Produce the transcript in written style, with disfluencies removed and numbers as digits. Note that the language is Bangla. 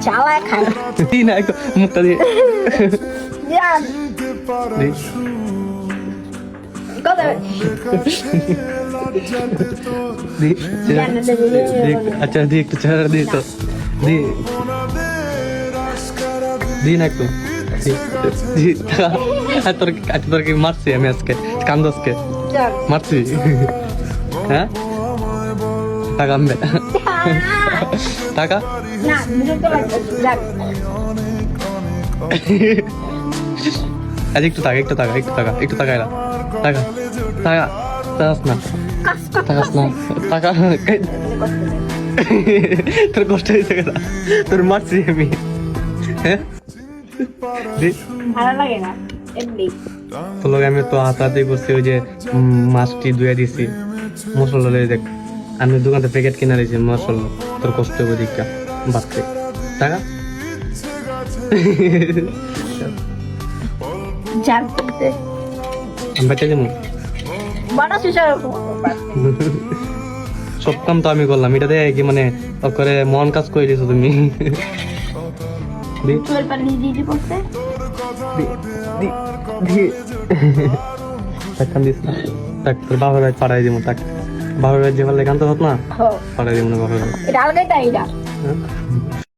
চালায় খায় দি না একটু মুখটা দিয়ে জান দি। কত দি আচ্ছা দি একটু চেহারা দি তো দি দি না একটু দি তোর কি মারছি আমি আজকে কান্দসকে জান মারছি হ্যাঁ টাকা আনবে টাকা না বুঝতে পারছি জান আজ একটু টাকা একটু টাকা একটু টাকা একটু টাকা এরা টাকা টাকা টাকাস না কাজ টাকাস না টাকা তোর কষ্ট হয়েছে কেনা তোর মারছি আমি হ্যাঁ দি ভালো লাগে না এমনি তোর লগে আমি তো হাতাহাতি করছি ওই যে মাছটি ধুয়ে দিছি মশলা লয়ে দেখ আমি দোকান থেকে প্যাকেট কিনে দিয়েছি মশলা তোর কষ্ট হবে দিকা বাড়তে টাকা জান করতে আমি বাচ্চা যাবো বড় শিশু সব কাম তো আমি করলাম এটা দিয়ে কি মানে করে মন কাজ করে দিছো তুমি দি তোর পারে নিজে করতে দি দি দি টাকা দিস না টাক তোর বাবার বাড়ি পাঠাই দিব টাক বাবার বাড়ি যে পারলে কান্ত হত না হো পাঠাই দিব না বাবার বাড়ি এটা আলগাই তাই এটা হ্যাঁ?